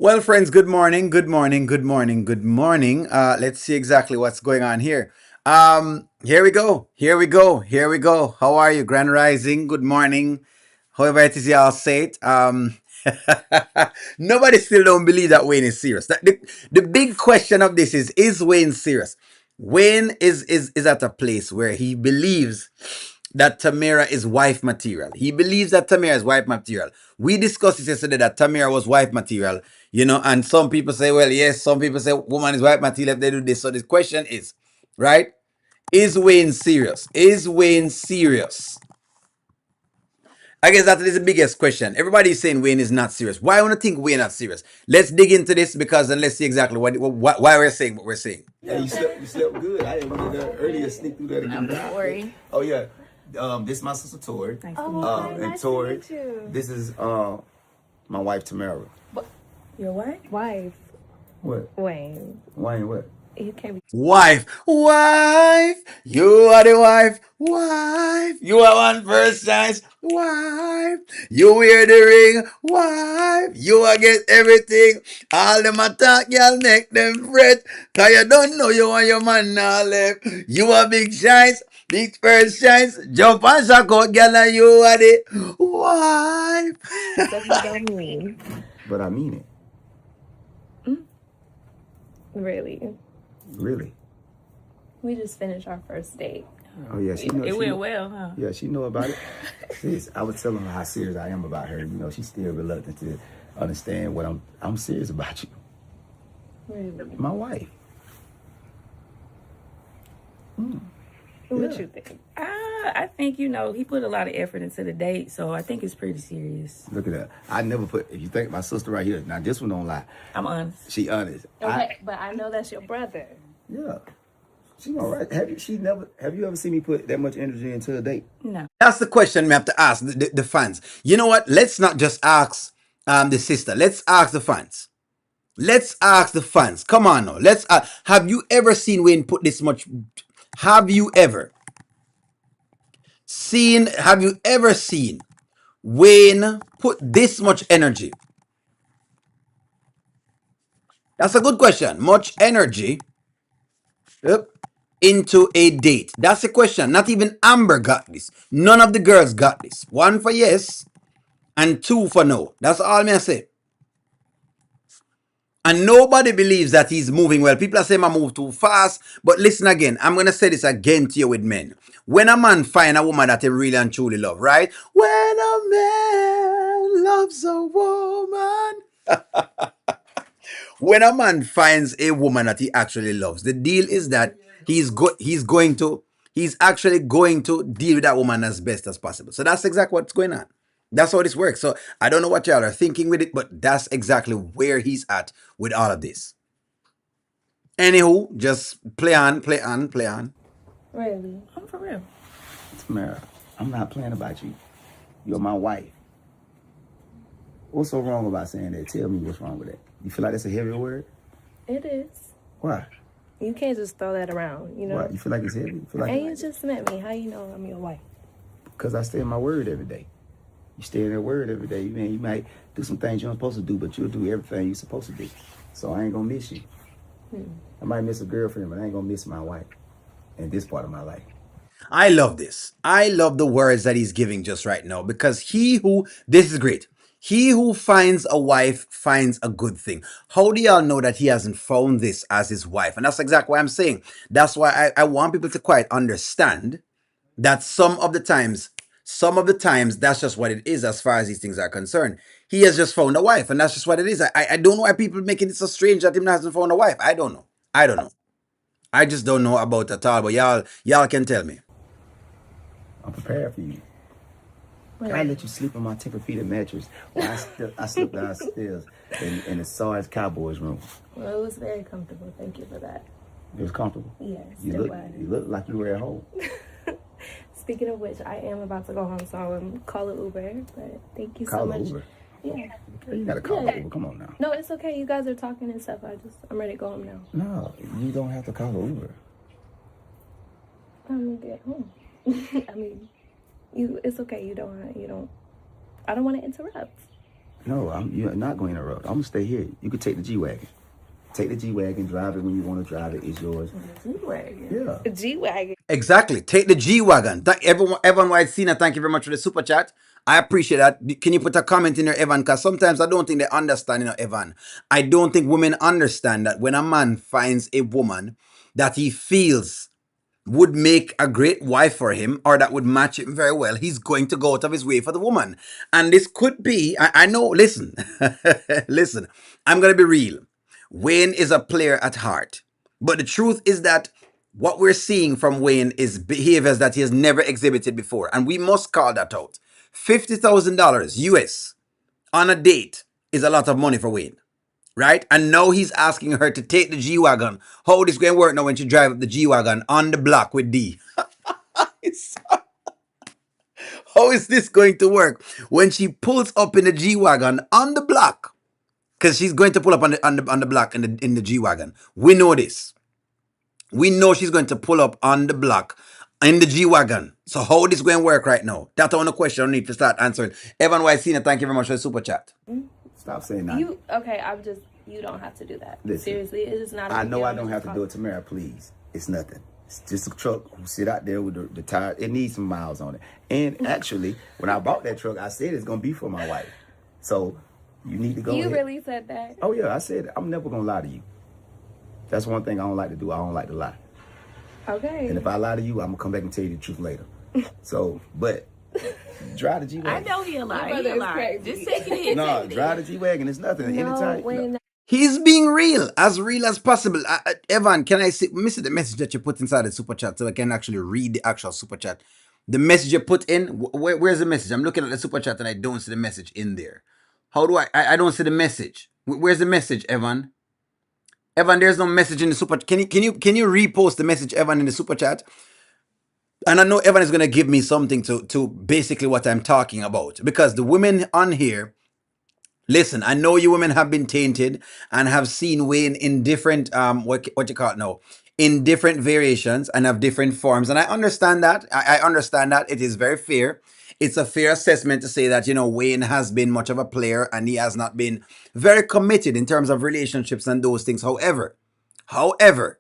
Well, friends, good morning, good morning, good morning, good morning. Let's see exactly what's going on here. Here we go, here we go, here we go. How are you, Grand Rising? Good morning. However it is y'all say it. Nobody still don't believe that Wayne is serious. The big question of this is Wayne serious? Wayne is at a place where he believes that Tamara is wife material. He believes that Tamara is wife material. We discussed it yesterday that Tamara was wife material, and some people say, well, yes, some people say woman is wife material if they do this. So the question is, right? Is Wayne serious? Is Wayne serious? I guess that is the biggest question. Everybody is saying Wayne is not serious. Why I want to think Wayne not serious? Let's dig into this because then let's see exactly why we're saying what we're saying. Hey, you slept good. I didn't want to earlier sneak through there to get that. Tori. Oh yeah, this is my sister Tori. Nice and nice Tori, to meet you. this is my wife Tamara. What? Your wife? Wife. What? Wayne. Wayne, what? You can't be. Wife, wife, you are the wife, you are one first choice, wife, you wear the ring, wife, you are get everything. All them attack, y'all make them fret, cause you don't know you and your man now left. You are big chance, big first chance, jump and shock out, girl, and you are the wife. Stuff you don't mean. But I mean it. Really. Really. We just finished our first date. Oh yeah, she knows. It went well, huh? Yeah, she know about it. Sis, I was telling her how serious I am about her. She's still reluctant to understand what I'm serious about you. Really. My wife. What Yeah. you think? I think, he put a lot of effort into the date, so I think it's pretty serious. Look at that. I never put. If you think my sister right here, now this one don't lie. I'm honest. She honest. Okay, but I know that's your brother. Yeah. She all right. Have you ever seen me put that much energy into a date? No. That's the question we have to ask the fans. You know what? Let's not just ask the sister. Let's ask the fans. Let's ask the fans. Come on now. Let's have you ever seen Wayne put this much? Have you ever seen Wayne put this much energy? That's a good question. Much energy. Yep. Into a date. That's the question. Not even Amber got this. None of the girls got this. One for yes and two for no. That's all me I say. And nobody believes that he's moving well. People are saying I move too fast. But listen again. I'm going to say this again to you with men. When a man find a woman that he really and truly love, right? When a man loves a woman. When a man finds a woman that he actually loves, the deal is that he's actually going to deal with that woman as best as possible. So that's exactly what's going on. That's how this works. So I don't know what y'all are thinking with it, but that's exactly where he's at with all of this. Anywho, just play on, play on, play on. Really? I'm for real. Tamara, I'm not playing about you. You're my wife. What's so wrong about saying that? Tell me what's wrong with that. You feel like that's a heavy word? It is. Why? You can't just throw that around, Why? You feel like it's heavy? You feel like And you just met me. How you know I'm your wife? because I stay in my word every day. You stay in that word every day. You might do some things you're not supposed to do, but you'll do everything you're supposed to do. So I ain't gonna miss you. I might miss a girlfriend, but I ain't gonna miss my wife in this part of my life. I love this. I love the words that he's giving just right now because this is great. He who finds a wife finds a good thing. How do y'all know that he hasn't found this as his wife? And that's exactly what I'm saying. That's why I want people to quite understand that some of the times, that's just what it is as far as these things are concerned. He has just found a wife, and that's just what it is. I don't know why people making it so strange that him hasn't found a wife. I don't know. I just don't know about it at all. But y'all can tell me. I'm prepared for you. Can I let you sleep on my Tempur-Pedic mattress while I sleep downstairs in the SARS Cowboys room? Well, it was very comfortable. Thank you for that. It was comfortable. Yes, You it look, was. you look like you were at home. Speaking of which, I am about to go home, so I'm call it Uber. But thank you so Call much. Uber. Yeah. Girl, you gotta call Yeah. Uber. Come on now. No, it's okay. You guys are talking and stuff. I'm ready to go home now. No, you don't have to call Uber. I'm gonna get home. I mean, it's okay. You don't. I don't want to interrupt. No, you're not going to interrupt. I'm gonna stay here. You can take the G wagon. Take the G wagon, drive it when you want to drive it. It's yours. G-Wagon. Yeah. G wagon. Exactly. Take the G Wagon. Evan White Cena, thank you very much for the super chat. I appreciate that. Can you put a comment in there, Evan? Because sometimes I don't think they understand, Evan. I don't think women understand that when a man finds a woman that he feels would make a great wife for him or that would match him very well, he's going to go out of his way for the woman. And this could be, I know, listen, listen, I'm going to be real. Wayne is a player at heart. But the truth is that what we're seeing from Wayne is behaviors that he has never exhibited before. And we must call that out. $50,000 US on a date is a lot of money for Wayne. Right? And now he's asking her to take the G Wagon. How this going to work now when she drive up the G Wagon on the block with D? How is this going to work when she pulls up in the G Wagon on the block? Because she's going to pull up on the block in the G Wagon. We know this. We know she's going to pull up on the block in the G Wagon. So how this going to work right now? That's the only question I need to start answering. Evan White Senior, thank you very much for the super chat. Stop saying that. You okay? You don't have to do that. Listen, Seriously, it is not. I know I don't have to do it, Tamara. Please, it's nothing. It's just a truck who sit out there with the tire. It needs some miles on it. And actually, when I bought that truck, I said it's gonna be for my wife. So you need to go. You ahead. really said that? Oh yeah, I said I'm never gonna lie to you. That's one thing I don't like to do. I don't like to lie. Okay. And if I lie to you, I'm gonna come back and tell you the truth later. So, but drive the G I wagon. know he a lie. Your He brother a is lie. crazy. Just take it in. No, take it drive in. the G wagon. It's nothing. No, Anytime. when He's being real as possible. Evan, can I see? Miss the message that you put inside the super chat so I can actually read the actual super chat. The message you put in, where's the message? I'm looking at the super chat and I don't see the message in there. How do I don't see the message. Where's the message, Evan? Evan, there's no message in the super. Can you repost the message, Evan, in the super chat? And I know Evan is gonna give me something to basically what I'm talking about because the women on here. Listen, I know you women have been tainted and have seen Wayne in different what you call it now, in different variations and have different forms. And I understand that. I understand that. It is very fair. It's a fair assessment to say that, Wayne has been much of a player and he has not been very committed in terms of relationships and those things. However,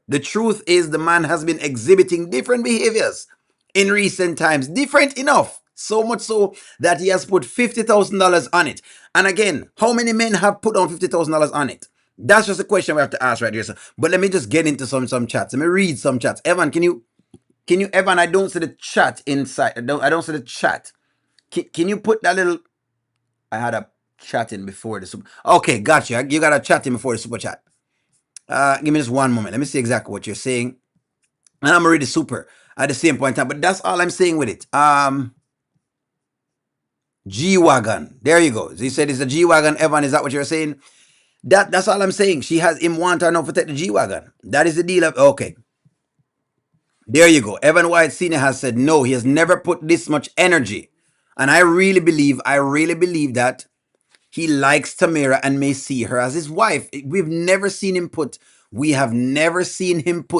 the truth is the man has been exhibiting different behaviors in recent times, different enough. So much so that he has put $50,000 on it. And again, how many men have put on $50,000 on it? That's just a question we have to ask right here. So, but let me just get into some chats. Let me read some chats. Evan, can you Evan? I don't see the chat inside. I don't see the chat. Can you put that little? I had a chat in before the super. Okay, gotcha. You got a chat in before the super chat. Give me just one moment. Let me see exactly what you're saying. And I'm already super at the same point in time. But that's all I'm saying with it. G-Wagon. There you go. He said it's a G-Wagon. Evan, is that what you're saying? That's all I'm saying. She has him want her now to take the G-Wagon. That is the deal of, okay. There you go. Evan White Sr. has said no, he has never put this much energy. And I really believe that he likes Tamara and may see her as his wife. We have never seen him put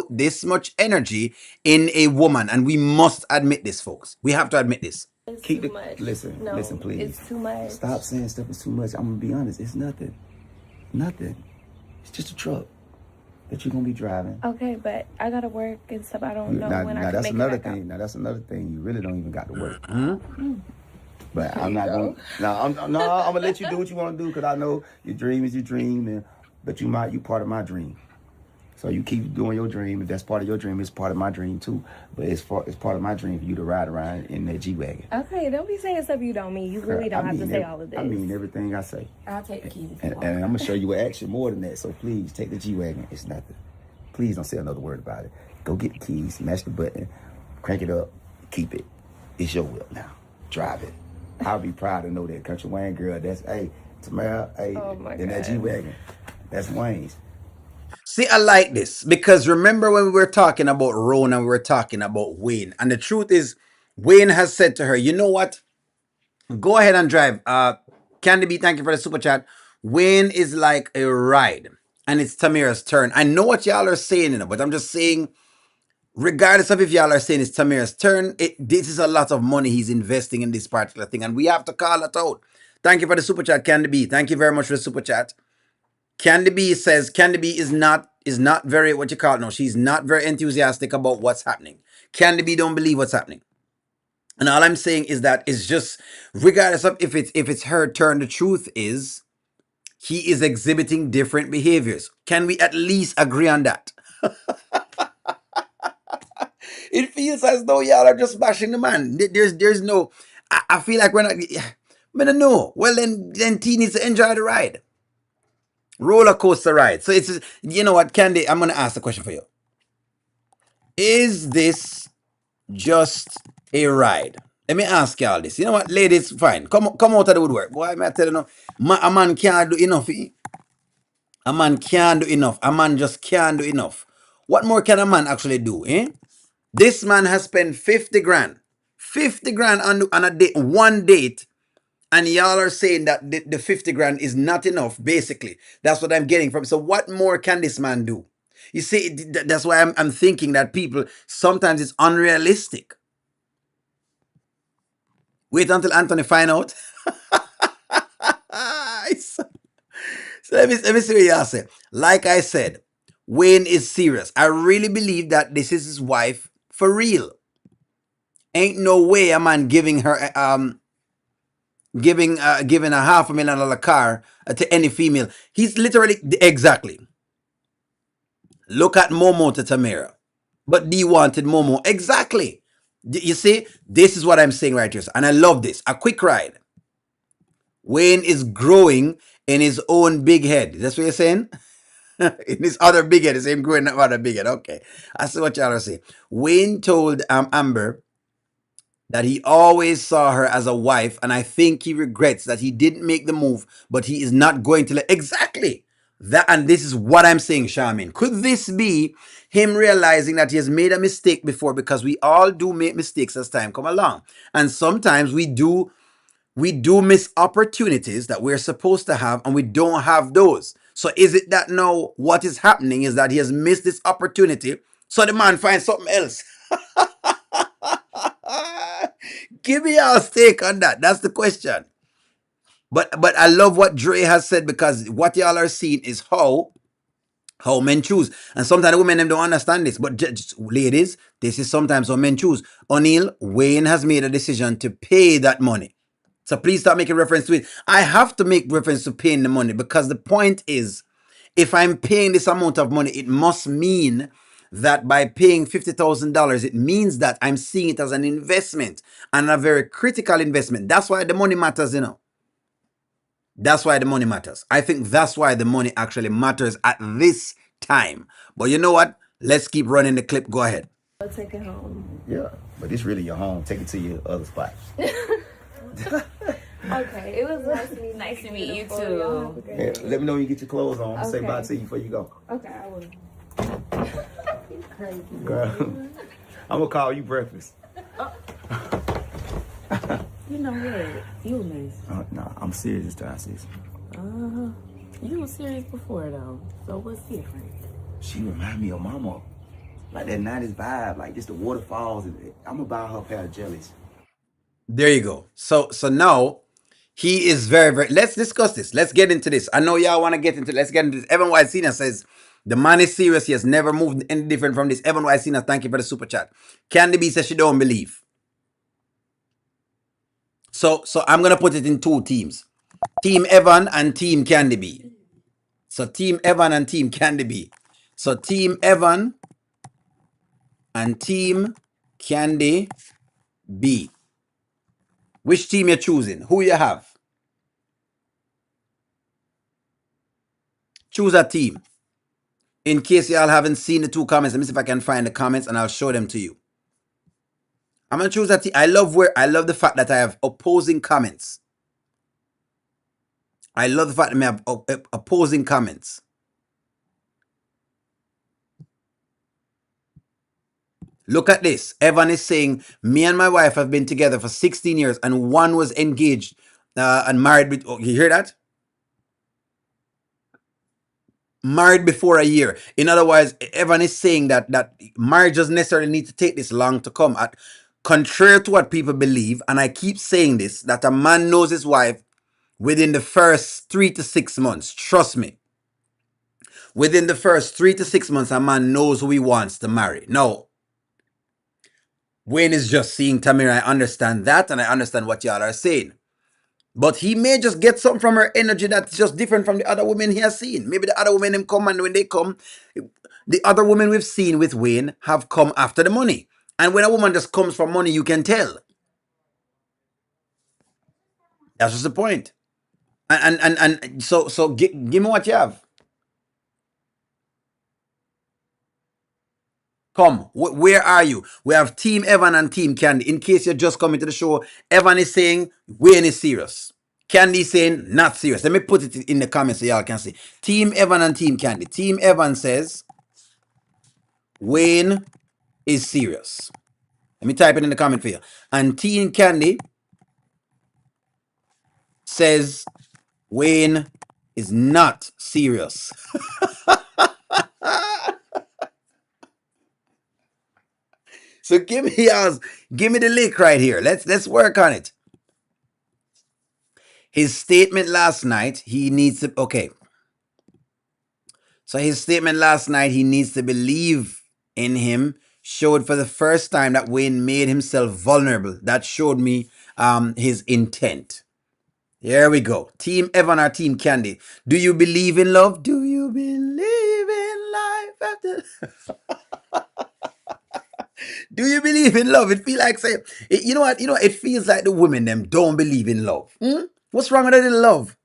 this much energy in a woman. And we must admit this, folks. We have to admit this. it's Keep too it. much. Listen, No, listen, please. It's too much. Stop saying stuff is too much. I'm gonna be honest. It's nothing. Nothing. It's just a truck that you're gonna be driving. Okay, but I gotta work and stuff. I don't know when I can that's make another it back thing. Now that's another thing. You really don't even got to work. Mm-hmm. But I'm not gonna. I'm gonna let you do what you want to do because I know your dream is your dream, but you part of my dream. So you keep doing your dream. If that's part of your dream, it's part of my dream too. But it's part of my dream for you to ride around in that G-Wagon. Okay, don't be saying stuff you don't mean. You really don't have to say all of this. I mean everything I say. I'll take the keys. And I'm gonna show you action more than that. So please take the G-Wagon. It's nothing. Please don't say another word about it. Go get the keys, smash the button, crank it up, keep it. It's your will now. Drive it. I'll be proud to know that Kountry Wayne girl. That's Tamara. Oh my in that God. G-Wagon. That's Wayne's. See, I like this because remember when we were talking about Rona, we were talking about Wayne. And the truth is, Wayne has said to her, you know what? Go ahead and drive. Candy B, thank you for the super chat. Wayne is like a ride. And it's Tamira's turn. I know what y'all are saying, but I'm just saying, regardless of if y'all are saying it's Tamira's turn, this is a lot of money he's investing in this particular thing. And we have to call it out. Thank you for the super chat, Candy B. Thank you very much for the super chat. Candy B says Candy B is not very, what you call it, no, she's not very enthusiastic about what's happening. Candy B don't believe what's happening. And all I'm saying is that it's just, regardless of if it's her turn, the truth is he is exhibiting different behaviors. Can we at least agree on that? It feels as though y'all are just bashing the man. There's no. I feel like we're not. I don't know. Well, then T needs to enjoy the ride, roller coaster ride. So it's, you know what, Candy. I'm gonna ask the question for you. Is this just a ride? Let me ask y'all this. You know what, ladies, fine. Come out of the woodwork. Boy, I'm telling you, a man can't do enough. A man can't do enough. A man just can't do enough. What more can a man actually do, eh? This man has spent 50 grand. 50 grand on a date, one date, and y'all are saying that the 50 grand is not enough, basically. That's what I'm getting from. So what more can this man do? You see, that's why I'm thinking that people, sometimes it's unrealistic. Wait until Anthony find out. So let me see what y'all say. Like I said, Wayne is serious. I really believe that this is his wife for real. Ain't no way a man giving her giving a $500,000 car to any female. He's literally, exactly. Look at Momo to Tamara, but D wanted Momo, exactly. You see, this is what I'm saying right here, and I love this. A quick ride. Wayne is growing in his own big head. That's what you're saying. In his other big head, is him growing in other big head. Okay, I see what y'all are saying. Wayne told Amber that he always saw her as a wife, and I think he regrets that he didn't make the move, but he is not going to let, exactly that. And this is what I'm saying, Charmaine. Could this be him realizing that he has made a mistake before? Because we all do make mistakes as time come along, and sometimes we do miss opportunities that we're supposed to have, and we don't have those. So is it that now what is happening is that he has missed this opportunity, so the man finds something else? Give me your take on that. That's the question. But I love what Dre has said, because what y'all are seeing is how men choose. And sometimes the women them don't understand this. But just, ladies, this is sometimes how men choose. O'Neill, Wayne has made a decision to pay that money. So please stop making reference to it. I have to make reference to paying the money, because the point is, if I'm paying this amount of money, it must mean that by paying $50,000, it means that I'm seeing it as an investment, and a very critical investment. That's why the money matters. That's why the money matters. I think that's why the money actually matters at this time. But you know what? Let's keep running the clip. Go ahead. I'll take it home. Yeah, but it's really your home. Take it to your other spot. Okay, it was nice to meet you. Nice to meet you Beautiful. too. Y'all have a great Yeah, day. let me know when you get your clothes on. I'll say Okay. bye to you before you go. Okay, I will. You crazy. Girl, I'm gonna call you breakfast. You know what? You nice. Nah, I'm serious this time, sis. You were serious before though. So what's different? She remind me of mama. Like that 90s vibe, like just the waterfalls. I'm gonna buy her a pair of jellies. There you go. So now he is very, very. Let's discuss this. Let's get into this. I know y'all want to get into. Let's get into this. Evan White Senior says the man is serious. He has never moved any different from this. Evan White Senior, thank you for the super chat. Candy B says she don't believe. So I'm gonna put it in two teams: Team Evan and Team Candy B. So Team Evan and Team Candy B. So Team Evan and Team Candy B. Which team you're choosing? Who you have? Choose a team. In case y'all haven't seen the two comments, let me see if I can find the comments and I'll show them to you. I'm gonna choose a team. I love the fact that I have opposing comments. I love the fact that I have opposing comments. Look at this. Evan is saying, me and my wife have been together for 16 years and one was engaged and married. Oh, you hear that? Married before a year. In other words, Evan is saying that marriage doesn't necessarily need to take this long to come. Contrary to what people believe, and I keep saying this, that a man knows his wife within the first 3 to 6 months. Trust me. Within the first 3 to 6 months, a man knows who he wants to marry. Now, Wayne is just seeing Tamara. I understand that, and I understand what y'all are saying. But he may just get something from her energy that's just different from the other women he has seen. Maybe the other women him come, and when they come, the other women we've seen with Wayne have come after the money. And when a woman just comes for money, you can tell. That's just the point. And so give me what you have. Come, where are you? We have Team Evan and Team Candy. In case you're just coming to the show, Evan is saying Wayne is serious. Candy is saying not serious. Let me put it in the comments so y'all can see. Team Evan and Team Candy. Team Evan says Wayne is serious. Let me type it in the comment for you. And Team Candy says Wayne is not serious. So give me yours. Give me the link right here. Let's work on it. His statement last night, he needs to okay. So his statement last night, he needs to believe in him, showed for the first time that Wayne made himself vulnerable. That showed me his intent. Here we go. Team Evan or Team Candy. Do you believe in love? Do you believe in life after? Do you believe in love? It feel like say, you know what? You know, it feels like the women them don't believe in love. What's wrong with a little love?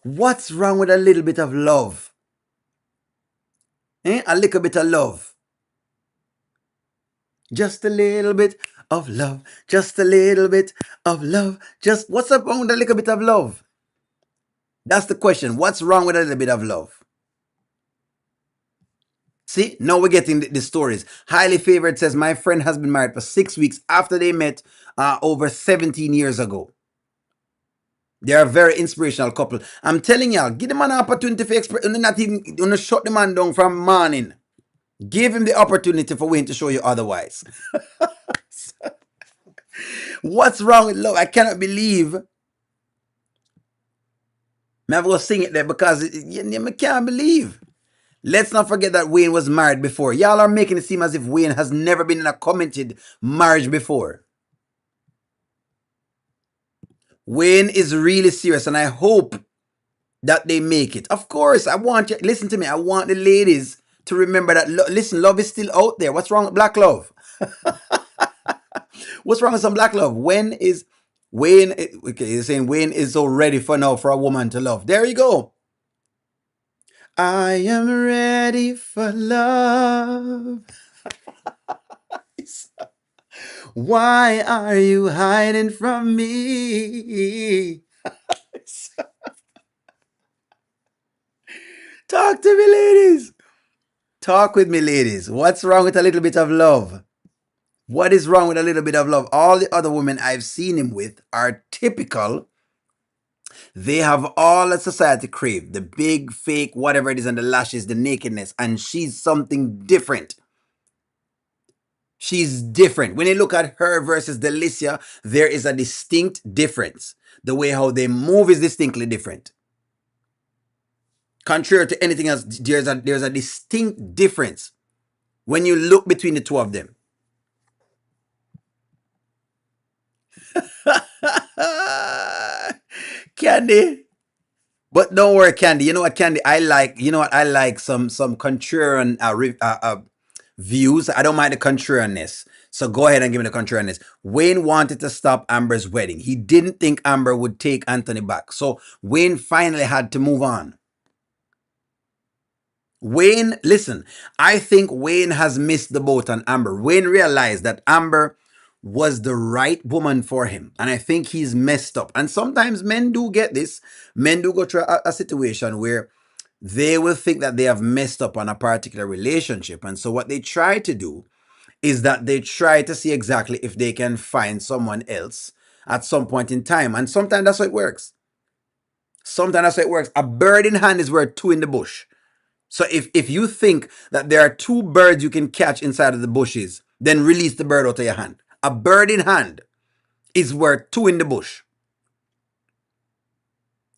What's wrong with a little bit of love? A little bit of love. Just a little bit of love. Just a little bit of love. Just what's up wrong with a little bit of love? That's the question. What's wrong with a little bit of love? See, now we're getting the stories. Highly Favored says, my friend has been married for 6 weeks after they met over 17 years ago. They're a very inspirational couple. I'm telling y'all, give the man an opportunity for express. Not even shut the man down from morning. Give him the opportunity for Wayne to show you otherwise. What's wrong with love? I cannot believe. I will sing it there because I can't believe. Let's not forget that Wayne was married before. Y'all are making it seem as if Wayne has never been in a committed marriage before. Wayne is really serious, and I hope that they make it. Of course, I want you. Listen to me. I want the ladies to remember that. Listen, love is still out there. What's wrong with black love? What's wrong with some black love? When is Wayne? Okay, you're saying Wayne is so ready for now for a woman to love. There you go. I am ready for love. Why are you hiding from me? Talk to me, ladies. Talk with me, ladies. What's wrong with a little bit of love? What is wrong with a little bit of love? All the other women I've seen him with are typical. They have all that society crave. The big, fake, whatever it is, and the lashes, the nakedness. And she's something different. She's different. When you look at her versus Delicia, there is a distinct difference. The way how they move is distinctly different. Contrary to anything else, there's a distinct difference when you look between the two of them. Candy. But don't worry, Candy. You know what, Candy? I like. You know what? I like some contrarian views. I don't mind the contrarianness. So go ahead and give me the contrarianness. Wayne wanted to stop Amber's wedding. He didn't think Amber would take Anthony back. So Wayne finally had to move on. Wayne, listen, I think Wayne has missed the boat on Amber. Wayne realized that Amber was the right woman for him. And I think he's messed up. And sometimes men do get this. Men do go through a situation where they will think that they have messed up on a particular relationship. And so what they try to do is that they try to see exactly if they can find someone else at some point in time. And sometimes that's how it works. Sometimes that's how it works. A bird in hand is worth two in the bush. So if you think that there are two birds you can catch inside of the bushes, then release the bird out of your hand. A bird in hand is worth two in the bush.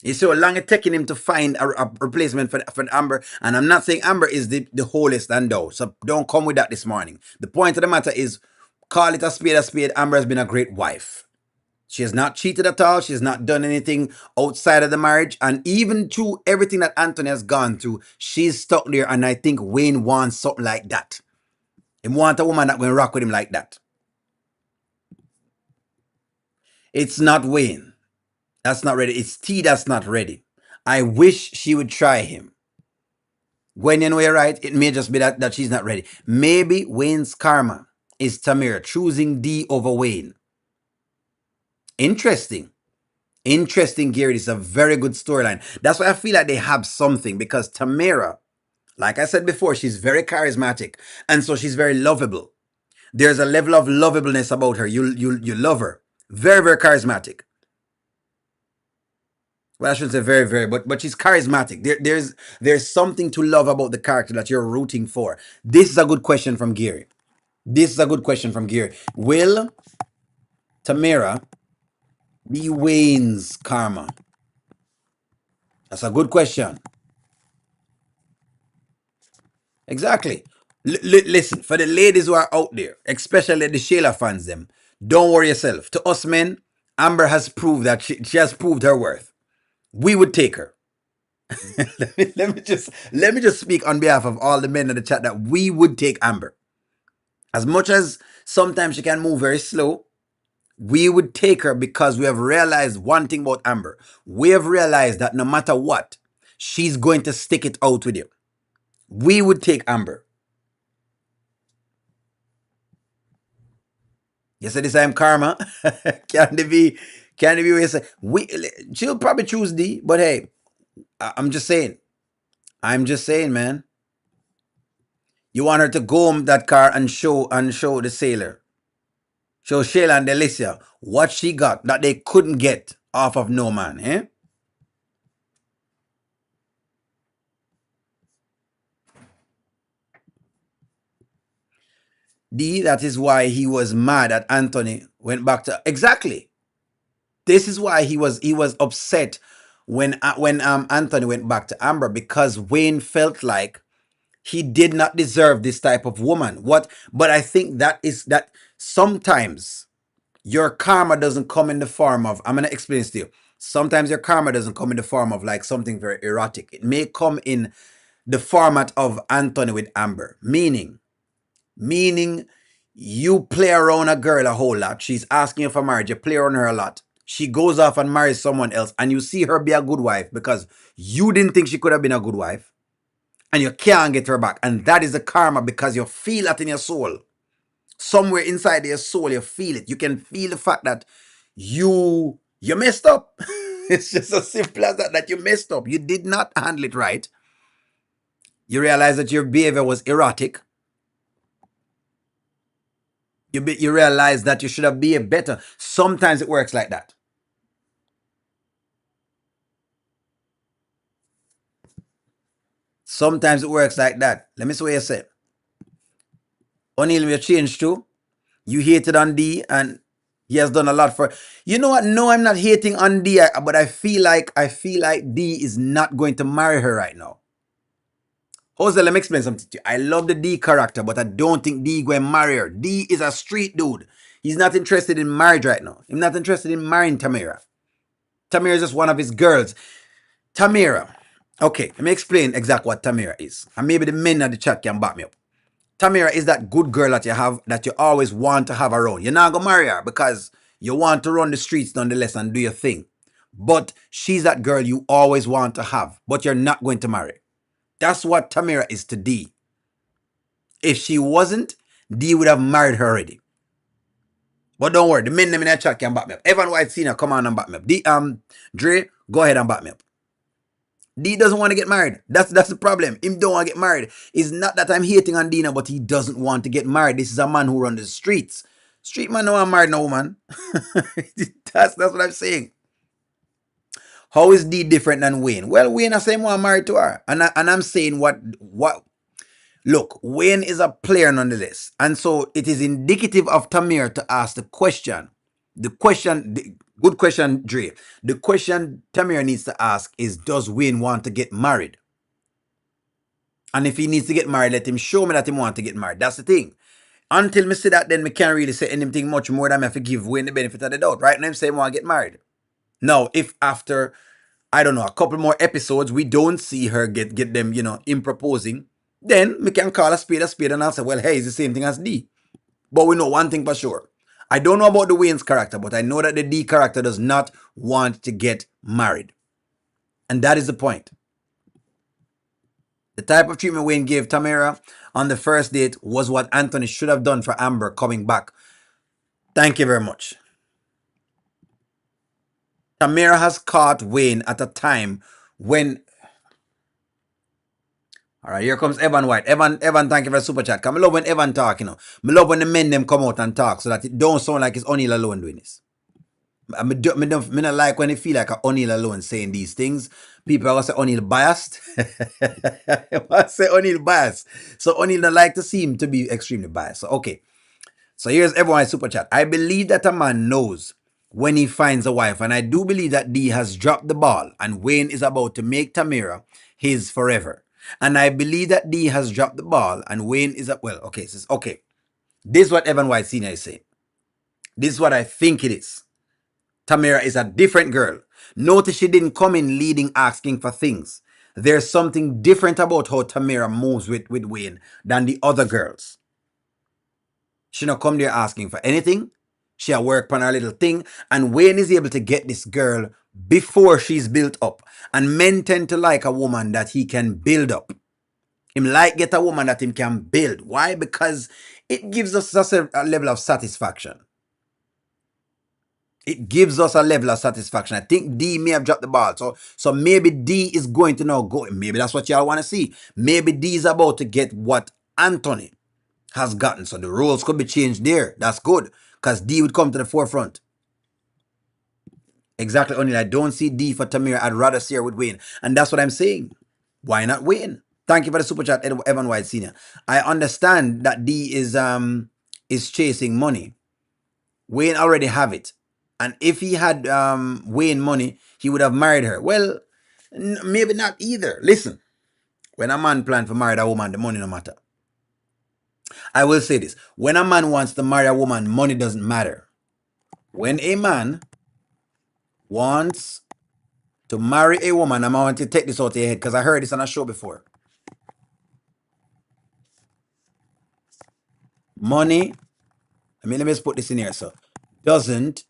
You see how long it's taking him to find a replacement for Amber. And I'm not saying Amber is the holiest and thou. So don't come with that this morning. The point of the matter is, call it a spade a spade. Amber has been a great wife. She has not cheated at all. She has not done anything outside of the marriage. And even through everything that Anthony has gone through, she's stuck there. And I think Wayne wants something like that. He wants a woman that will rock with him like that. It's not Wayne. That's not ready. It's T that's not ready. I wish she would try him. When you know you're right, it may just be that she's not ready. Maybe Wayne's karma is Tamara choosing D over Wayne. Interesting. Interesting, Gary. It's a very good storyline. That's why I feel like they have something, because Tamara, like I said before, she's very charismatic, and so she's very lovable. There's a level of lovableness about her. You love her. Very, very charismatic. Well, I shouldn't say very, very, but she's charismatic. There's something to love about the character that you're rooting for. This is a good question from Gary. This is a good question from Gary. Will Tamara be Wayne's karma? That's a good question. Exactly. Listen, for the ladies who are out there, especially the Shayla fans, them, don't worry yourself. To us men, Amber has proved that she has proved her worth. We would take her. let me just speak on behalf of all the men in the chat that we would take Amber. As much as sometimes she can move very slow, we would take her because we have realized one thing about Amber. We have realized that no matter what, she's going to stick it out with you. We would take Amber. You said this I'm karma. Can it be what you say? She'll probably choose D, but hey, I'm just saying. I'm just saying, man. You want her to go home that car and show the sailor. Show Shayla and Delicia what she got that they couldn't get off of no man, eh? D, that is why he was mad at Anthony went back to exactly. This is why he was upset when Anthony went back to Amber, because Wayne felt like he did not deserve this type of woman. But I think that sometimes your karma doesn't come in the form of, I'm going to explain this to you. Sometimes your karma doesn't come in the form of like something very erotic. It may come in the format of Anthony with Amber, meaning you play around a girl a whole lot. She's asking you for marriage. You play around her a lot. She goes off and marries someone else, and you see her be a good wife because you didn't think she could have been a good wife, and you can't get her back. And that is the karma, because you feel that in your soul. Somewhere inside your soul, you feel it. You can feel the fact that you messed up. It's just as simple as that you messed up. You did not handle it right. You realize that your behavior was erratic. You realize that you should have behaved better. Sometimes it works like that. Sometimes it works like that. Let me see what you say. O'Neal, you changed too. You hated on D, and he has done a lot for. You know what? No, I'm not hating on D, but I feel like D is not going to marry her right now. Jose, let me explain something to you. I love the D character, but I don't think D going to marry her. D is a street dude. He's not interested in marriage right now. He's not interested in marrying Tamara. Tamara is just one of his girls. Tamara. Okay, let me explain exactly what Tamara is. And maybe the men in the chat can back me up. Tamara is that good girl that you have, that you always want to have around. You're not going to marry her because you want to run the streets nonetheless and do your thing. But she's that girl you always want to have, but you're not going to marry. That's what Tamara is to D. If she wasn't, D would have married her already. But don't worry, the men in the chat can back me up. Evan White Senior, come on and back me up. D, Dre, go ahead and back me up. D doesn't want to get married. That's the problem. Him don't want to get married. It's not that I'm hating on Dina, but he doesn't want to get married. This is a man who runs the streets. Street man don't want married no woman. that's what I'm saying. How is D different than Wayne? Well, Wayne, I say want married to her. And I'm saying what look, Wayne is a player nonetheless. And so it is indicative of Tamir to ask the question. The question, Good question, Dre. The question Tamir needs to ask is, does Wayne want to get married? And if he needs to get married, let him show me that he want to get married. That's the thing. Until me see that, then me can't really say anything much more than me have to give Wayne the benefit of the doubt. Right now, I'm saying want to get married. Now, if after, I don't know, a couple more episodes, we don't see her get them, in proposing, then we can call a spade, and I'll say, well, hey, it's the same thing as D. But we know one thing for sure. I don't know about the Wayne's character, but I know that the D character does not want to get married. And that is the point. The type of treatment Wayne gave Tamara on the first date was what Anthony should have done for Amber coming back. Thank you very much. Tamara has caught Wayne at a time when... All right, here comes Evan White. Evan, thank you for the super chat. Cause I love when Evan talk, I love when the men them come out and talk so that it don't sound like it's O'Neal alone doing this. I don't like when it feel like O'Neal alone saying these things. People are going to say O'Neal biased. I say O'Neal biased. So O'Neal don't like to seem to be extremely biased. So, okay. So here's everyone's super chat. I believe that a man knows when he finds a wife, and I do believe that D has dropped the ball and Wayne is about to make Tamara his forever. And I believe that D has dropped the ball and Wayne is okay. This is what Evan White Sr. is saying. This is what I think it is. Tamara is a different girl. Notice she didn't come in leading, asking for things. There's something different about how Tamara moves with Wayne than the other girls. She not come there asking for anything. She work on her little thing. And Wayne is able to get this girl before she's built up. And men tend to like a woman that he can build up. Him like get a woman that him can build. Why? Because it gives us a level of satisfaction. It gives us a level of satisfaction. I think D may have dropped the ball. So maybe D is going to now go. Maybe that's what y'all want to see. Maybe D is about to get what Anthony has gotten. So the roles could be changed there. That's good. Because D would come to the forefront. Exactly, O'Neal. I don't see D for Tamir. I'd rather see her with Wayne. And that's what I'm saying. Why not Wayne? Thank you for the super chat, Evan White Sr. I understand that D is chasing money. Wayne already have it. And if he had Wayne money, he would have married her. Well, maybe not either. Listen, when a man plans to marry a woman, the money no matter. I will say this. When a man wants to marry a woman, money doesn't matter. When a man wants to marry a woman, I want to take this out of your head because I heard this on a show before. Money, let me just put this in here, so doesn't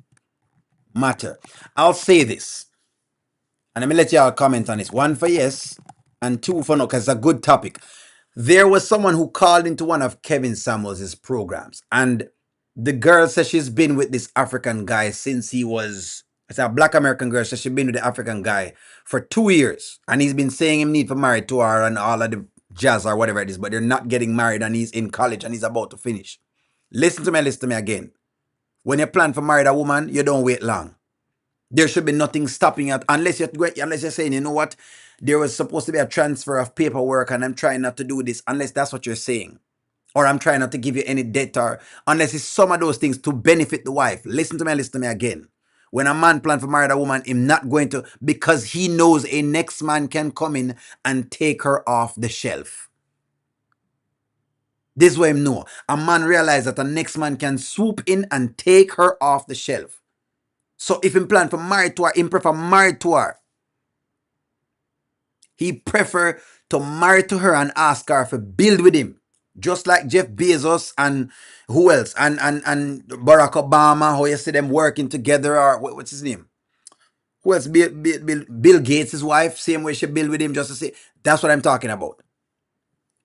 matter. I'll say this, and let me let y'all comment on this. 1 for yes, and 2 for no, because it's a good topic. There was someone who called into one of Kevin Samuels' programs, and the girl says she's been with this African guy since he was, it's a black American girl, says she's been with the African guy for 2 years, and he's been saying him need for married to her and all of the jazz or whatever it is, but they're not getting married, and he's in college and he's about to finish. Listen to me again. When you plan for marry a woman, you don't wait long. There should be nothing stopping it unless you're saying, you know what, there was supposed to be a transfer of paperwork and I'm trying not to do this, unless that's what you're saying. Or I'm trying not to give you any debt, or unless it's some of those things to benefit the wife. Listen to me again. When a man plan for marry a woman, him not going to, because he knows a next man can come in and take her off the shelf. This is what him know. A man realize that the next man can swoop in and take her off the shelf. So if him plan for married to her, him prefer married to her. He prefer to marry to her and ask her to build with him. Just like Jeff Bezos and who else? And Barack Obama, how you see them working together, or what's his name? Who else? Bill Gates, his wife, same way she build with him, just to say. That's what I'm talking about.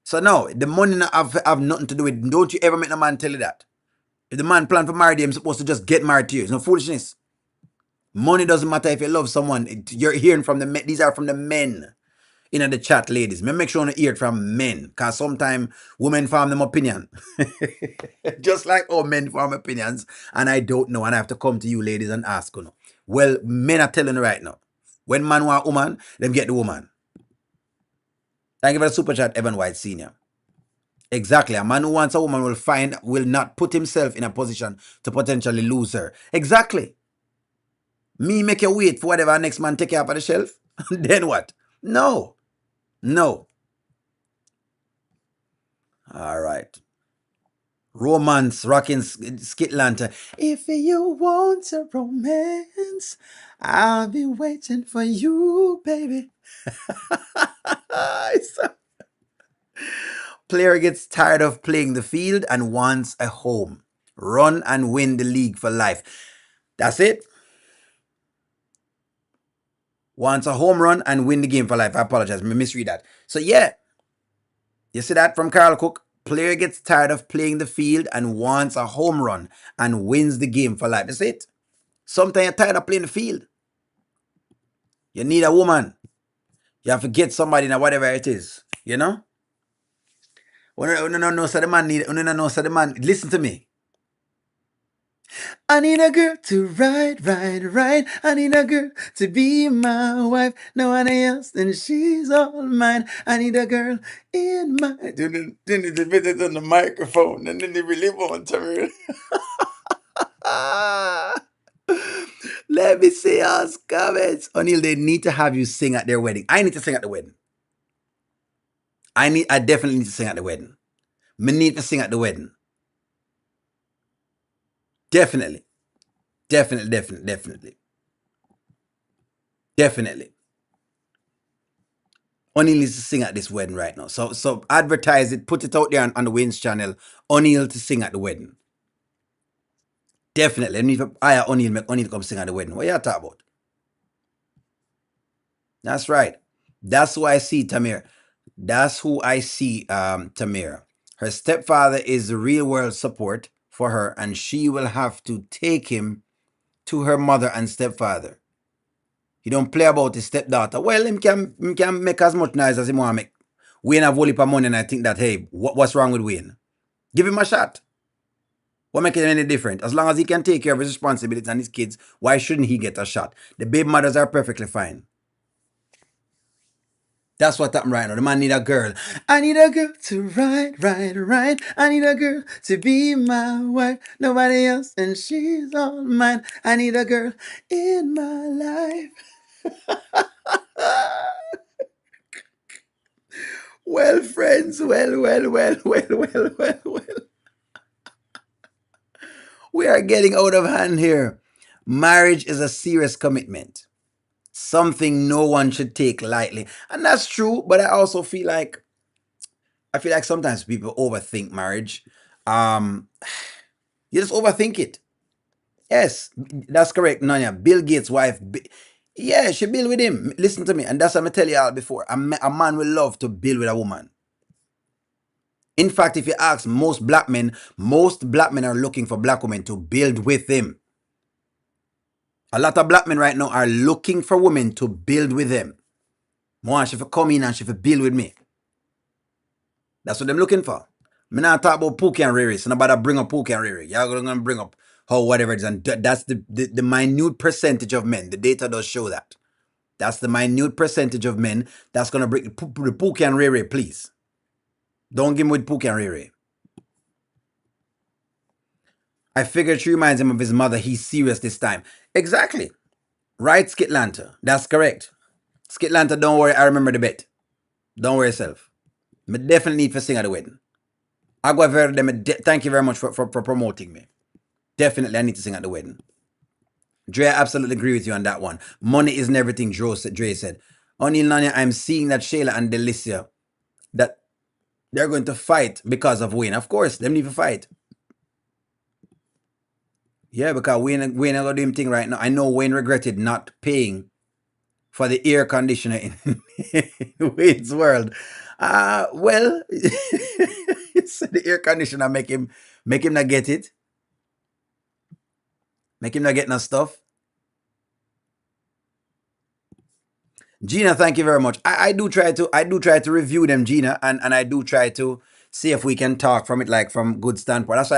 So no, the money have nothing to do with it. Don't you ever make a man tell you that. If the man plan for marry him, supposed to just get married to you. It's no foolishness. Money doesn't matter if you love someone. You're hearing from the men. These are from the men in the chat, ladies. Make sure you hear it from men, because sometimes women form them opinion. Just like all men form opinions. And I don't know. And I have to come to you, ladies, and ask you. Well, men are telling you right now. When man want a woman, them get the woman. Thank you for the super chat, Evan White Sr. Exactly. A man who wants a woman will not put himself in a position to potentially lose her. Exactly. Me make you wait for whatever next man take you off of the shelf? Then what? No. No. All right. Romance, rocking Skitlanta. If you want a romance, I'll be waiting for you, baby. Player gets tired of playing the field and wants a home. Run and win the league for life. That's it. Wants a home run and win the game for life. I apologize. I misread that. So yeah, you see that from Carl Cook? Player gets tired of playing the field and wants a home run and wins the game for life. That's it. Sometimes you're tired of playing the field. You need a woman. You have to get somebody in whatever it is. You know? No, so the man need. No, so the man. Listen to me. I need a girl to ride. I need a girl to be my wife. No one else, and she's all mine. I need a girl in my. Then they put it on the microphone, and then they really want her. Let me see us comments. O'Neill, they need to have you sing at their wedding. I need to sing at the wedding. I definitely need to sing at the wedding. Me need to sing at the wedding. Definitely. Definitely. O'Neill needs to sing at this wedding right now. So advertise it, put it out there on the Wayne's channel. O'Neill to sing at the wedding. Definitely. I need to hire O'Neill, make O'Neill come sing at the wedding. What are you talking about? That's right. That's who I see, Tamir. That's who I see, Tamir. Her stepfather is the real world support for her, and she will have to take him to her mother and stepfather. He don't play about his stepdaughter. Well, him can make as much noise as he want to make. Wayne have whole heap of money, and I think that, hey, what's wrong with Wayne? Give him a shot. What make it any different? As long as he can take care of his responsibilities and his kids, why shouldn't he get a shot? The baby mothers are perfectly fine. That's what happened right now. The man need a girl. I need a girl to ride. I need a girl to be my wife. Nobody else, and she's all mine. I need a girl in my life. Well, friends, well. We are getting out of hand here. Marriage is a serious commitment. Something no one should take lightly. And that's true, but I also feel like sometimes people overthink marriage. You just overthink it. Yes, that's correct, Nanya. Bill Gates' wife, yeah, she build with him. Listen to me, and that's what I tell you all before. A man will love to build with a woman. In fact, if you ask most black men are looking for black women to build with them. A lot of black men right now are looking for women to build with them. More she for come in and she for build with me. That's what they're looking for. Me not talk about Pookie and Riri, so nobody bring up Pookie and Riri. Y'all gonna bring up how whatever it is, and that's the minute percentage of men. The data does show that. That's the minute percentage of men that's gonna bring the Pookie and Riri, please. Don't give me with Pookie and Riri. I figured she reminds him of his mother. He's serious this time. Exactly. Right, Skitlanta. That's correct. Skitlanta, don't worry. I remember the bet. Don't worry yourself. Me definitely need to sing at the wedding. Agua Verde, thank you very much for promoting me. Definitely, I need to sing at the wedding. Dre, I absolutely agree with you on that one. Money isn't everything, Dre said. O'Neill Nanya, I'm seeing that Shayla and Delicia, that they're going to fight because of Wayne. Of course, them need to fight. Yeah, because Wayne got doing thing right now. I know Wayne regretted not paying for the air conditioner in Wayne's world. Well, the air conditioner make him not get it. Make him not get no stuff. Gina, thank you very much. I do try to review them, Gina, and I do try to see if we can talk from it like from good standpoint.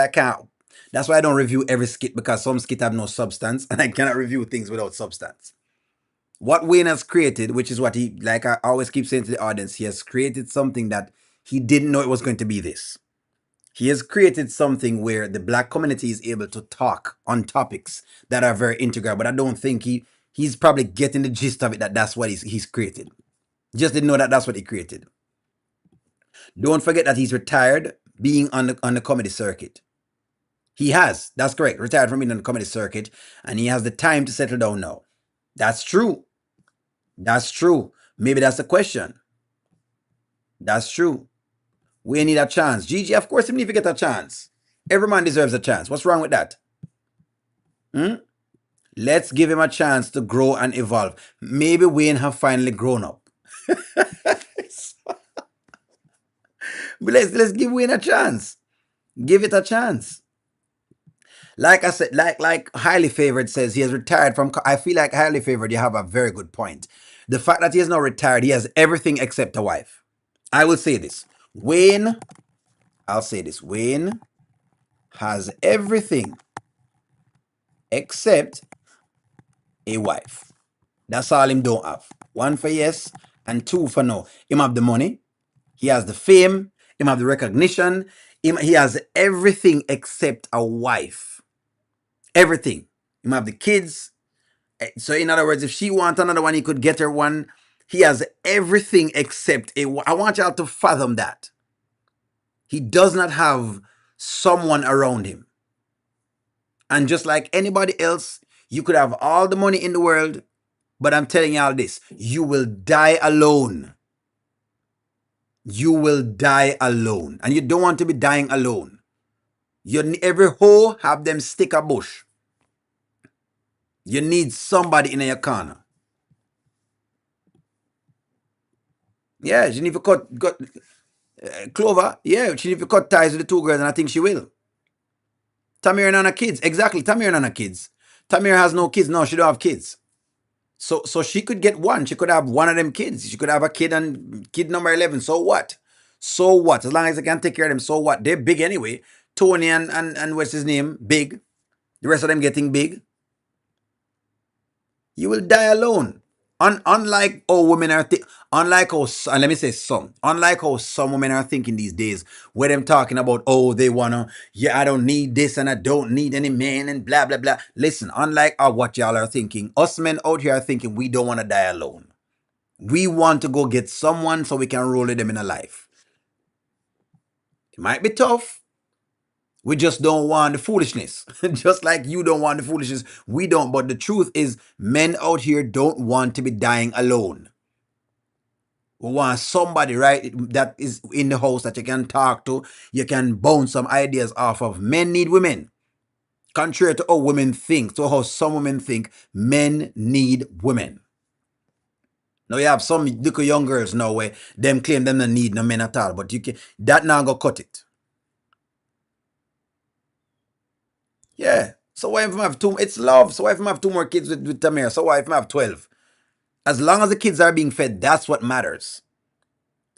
That's why I don't review every skit, because some skit have no substance, and I cannot review things without substance. What Wayne has created, which is what he, like I always keep saying to the audience, he has created something that he didn't know it was going to be this. he has created something where the black community is able to talk on topics that are very integral. But I don't think he's probably getting the gist of it, that that's what he's created. Just didn't know that that's what he created. Don't forget that he's retired being on the comedy circuit. He has, that's correct, retired from being on the comedy circuit, and he has the time to settle down now. That's true. That's true. Maybe that's the question. That's true. We need a chance. Gigi, of course, even if you get a chance. Every man deserves a chance. What's wrong with that? Hmm? Let's give him a chance to grow and evolve. Maybe Wayne have finally grown up. But let's give Wayne a chance. Give it a chance. Like I said, like Highly Favored says, he has retired from. I feel like Highly Favored, you have a very good point. The fact that he is now retired, he has everything except a wife. I will say this. Wayne, I'll say this. Wayne has everything except a wife. That's all him don't have. One for yes and two for no. Him have the money. He has the fame. Him have the recognition. He has everything except a wife. Everything. Him have the kids. So in other words, if she wants another one, he could get her one. He has everything except a. I want y'all to fathom that. He does not have someone around him. And just like anybody else, you could have all the money in the world, but I'm telling y'all this, you will die alone. You will die alone. And you don't want to be dying alone. Every hoe have them stick a bush. You need somebody in your corner. Yeah, she need to cut Clover. Yeah, she need to cut ties with the two girls, and I think she will. Tamir and Anna kids. Exactly, Tamir and Anna kids. Tamir has no kids. No, she don't have kids. So she could get one. She could have one of them kids. She could have a kid and kid number 11. So what? So what? As long as I can take care of them, so what? They're big anyway. Tony and what's his name? Big. The rest of them getting big. You will die alone. Unlike how women are unlike how, and let me say some, unlike how some women are thinking these days, where them talking about, oh, they wanna, yeah, I don't need this and I don't need any man and blah blah blah. Listen, unlike what y'all are thinking, us men out here are thinking we don't want to die alone. We want to go get someone so we can roll with them in a life. It might be tough. We just don't want the foolishness. Just like you don't want the foolishness, we don't. But the truth is, men out here don't want to be dying alone. We want somebody, right, that is in the house that you can talk to. You can bounce some ideas off of. Men need women. Contrary to how women think, to how some women think, men need women. Now you have some little young girls now where them claim them don't need no men at all. But you can that now go cut it. Yeah. So why if I have two? It's love. So why if I have two more kids with Tamir? So why if I have 12? As long as the kids are being fed, that's what matters.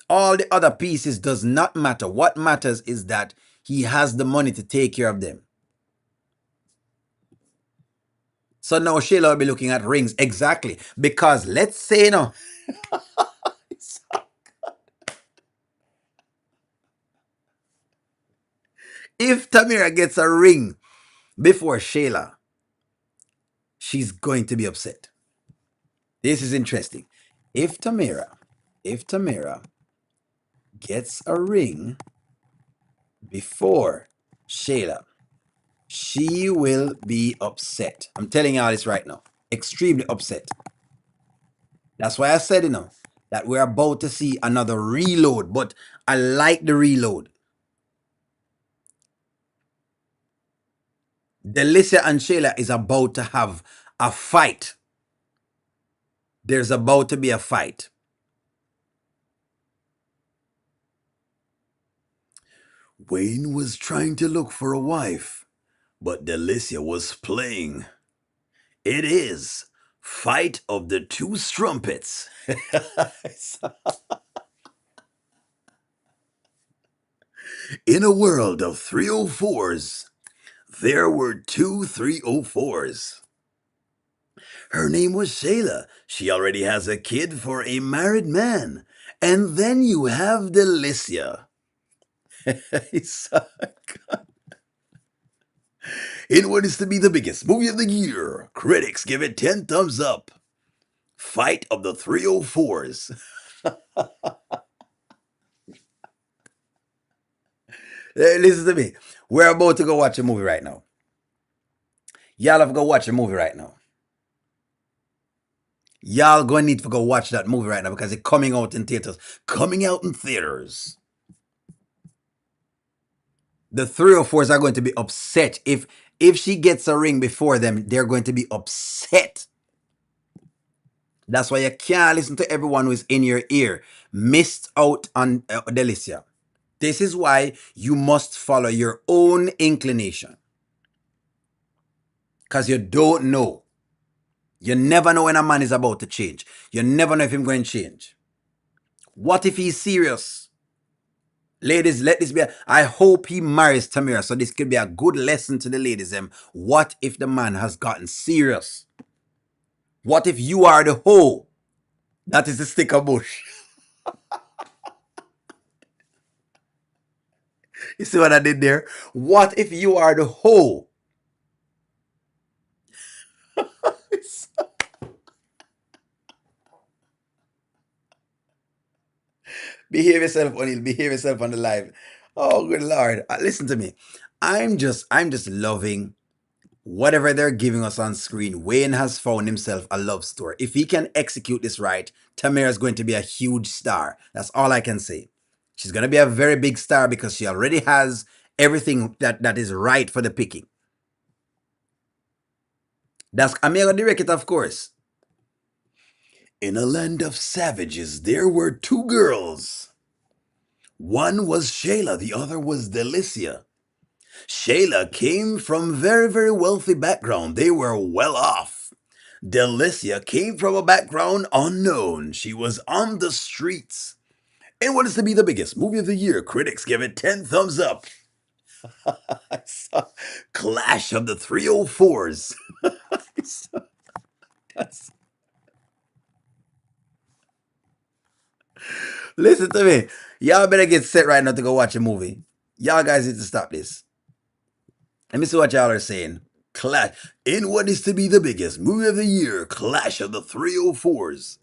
All the other pieces does not matter. What matters is that he has the money to take care of them. So now Shayla will be looking at rings. Exactly. Because let's say, if Tamira gets a ring before Shayla, she's going to be upset. This is interesting. If Tamira gets a ring before Shayla, she will be upset. I'm telling you all this right now. Extremely upset. That's why I said, that we're about to see another reload. But I like the reload. Delicia and Shayla is about to have a fight. There's about to be a fight. Wayne was trying to look for a wife, but Delicia was playing. It is Fight of the Two Strumpets. In a world of 304s, there were two 304s. Her name was Shayla. She already has a kid for a married man. And then you have Delicia. It's, in what is to be the biggest movie of the year, critics give it 10 thumbs up. Fight of the 304s. Listen to me. We're about to go watch a movie right now. Y'all have to go watch a movie right now. Y'all going to need to go watch that movie right now because it's coming out in theaters. Coming out in theaters. The 304s are going to be upset. If she gets a ring before them, they're going to be upset. That's why you can't listen to everyone who is in your ear. Missed out on Delicia. This is why you must follow your own inclination. Because you don't know. You never know when a man is about to change. You never know if he's going to change. What if he's serious? Ladies, let this be. I hope he marries Tamara, so this could be a good lesson to the ladies. What if the man has gotten serious? What if you are the hoe? That is the sticker bush. You see what I did there? What if you are the hoe? Behave yourself, O'Neill. Behave yourself on the live. Oh, good Lord. Listen to me. I'm just loving whatever they're giving us on screen. Wayne has found himself a love story. If he can execute this right, Tamara is going to be a huge star. That's all I can say. She's going to be a very big star because she already has everything that is right for the picking. That's Amira direct it, of course. In a land of savages, there were two girls. One was Shayla, the other was Delicia. Shayla came from very, very wealthy background. They were well off. Delicia came from a background unknown. She was on the streets. And what is to be the biggest movie of the year? Critics give it 10 thumbs up. Clash of the 304s. Listen to me. Y'all better get set right now to go watch a movie. Y'all guys need to stop this. Let me see what y'all are saying. Clash. In what is to be the biggest movie of the year? Clash of the 304s.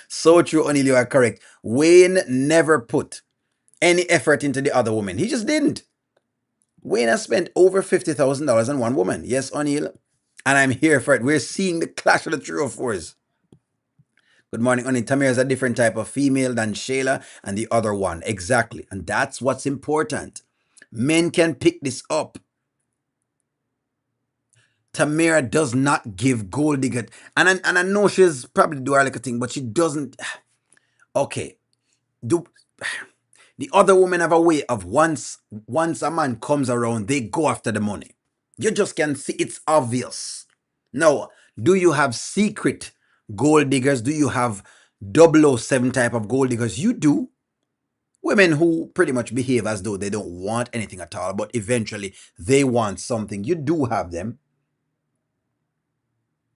So true, O'Neill, you are correct. Wayne never put any effort into the other woman. He just didn't. Wayne has spent over $50,000 on one woman. Yes, O'Neill. And I'm here for it. We're seeing the clash of the 304s. Good morning, O'Neill. Tamir is a different type of female than Shayla and the other one. Exactly. And that's what's important. Men can pick this up. Tamara does not give gold digger. And I know she's probably do her like a thing, but she doesn't. Okay. Do the other women have a way of once a man comes around, they go after the money. You just can see it's obvious. Now, do you have secret gold diggers? Do you have 007 type of gold diggers? You do. Women who pretty much behave as though they don't want anything at all, but eventually they want something. You do have them.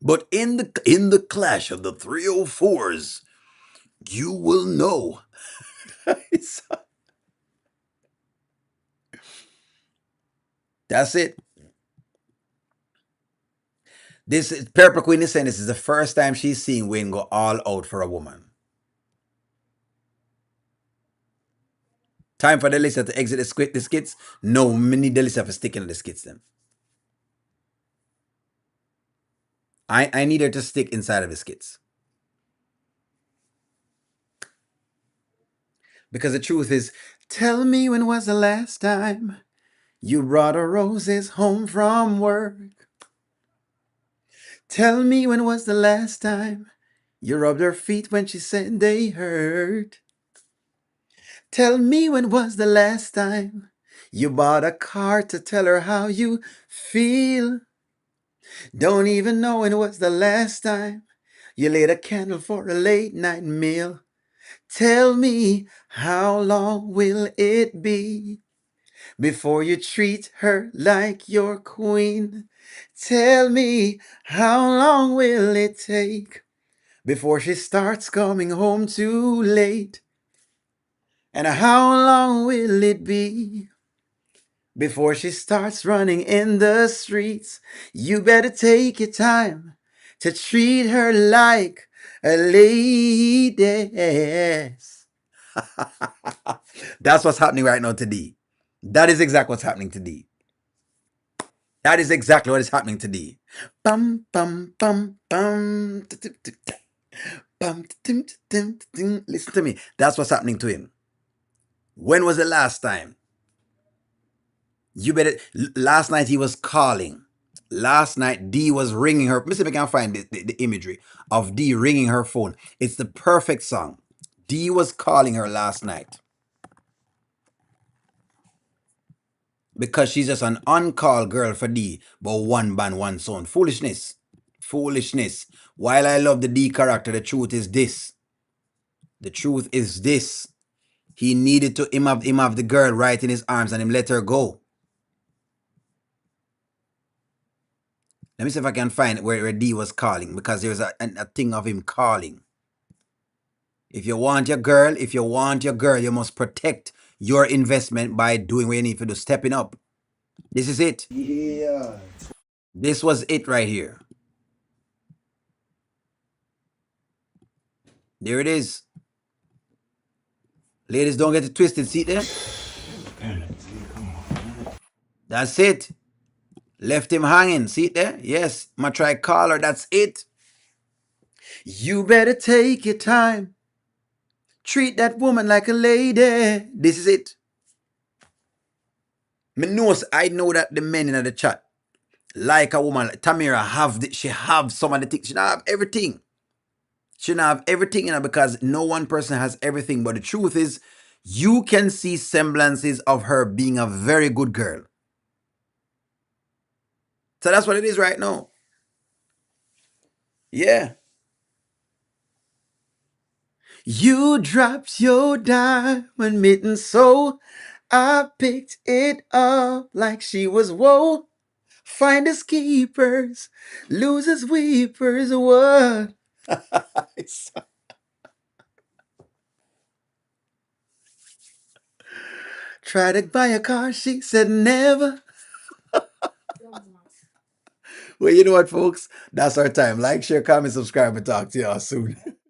But in the clash of the 304s, you will know. That's it. This is Purple Queen is saying this is the first time she's seeing Wayne go all out for a woman. Time for Delisa to exit the skits. No, we need Delisa for sticking to the skits then. I need her to stick inside of the skits. Because the truth is, tell me when was the last time you brought her roses home from work? Tell me when was the last time you rubbed her feet when she said they hurt? Tell me when was the last time you bought a card to tell her how you feel? Don't even know when was the last time you lit a candle for a late night meal. Tell me, how long will it be before you treat her like your queen? Tell me, how long will it take before she starts coming home too late? And how long will it be before she starts running in the streets? You better take your time to treat her like a lady. That's what's happening right now today. That is exactly what's happening today. That is exactly what is happening today. Bum bum bum bum. Bum, listen to me. That's what's happening to him. When was the last time? You better. Last night he was calling. Last night D was ringing her. Let me see if I can find the imagery of D ringing her phone. It's the perfect song. D was calling her last night because she's just an on-call girl for D, but one band, one sound. Foolishness. Foolishness. While I love the D character, the truth is this. The truth is this. He needed to him have the girl right in his arms and him let her go. Let me see if I can find where D was calling, because there's a thing of him calling. If you want your girl, you must protect your investment by doing what you need to do, stepping up. This is it. Yeah. This was it right here. There it is. Ladies, don't get it twisted. See there? That's it. Left him hanging. See it there? Yes. I'ma try call her. That's it. You better take your time. Treat that woman like a lady. This is it. I know that the men in the chat like a woman. Tamara she have some of the things. She don't have everything. She don't have everything in her because no one person has everything. But the truth is, you can see semblances of her being a very good girl. So that's what it is right now. Yeah. You dropped your diamond mitten, so I picked it up like she was woe. Finders keepers, losers weepers, what? Try to buy a car, she said never. Well, you know what, folks? That's our time. Like, share, comment, subscribe, and talk to y'all soon.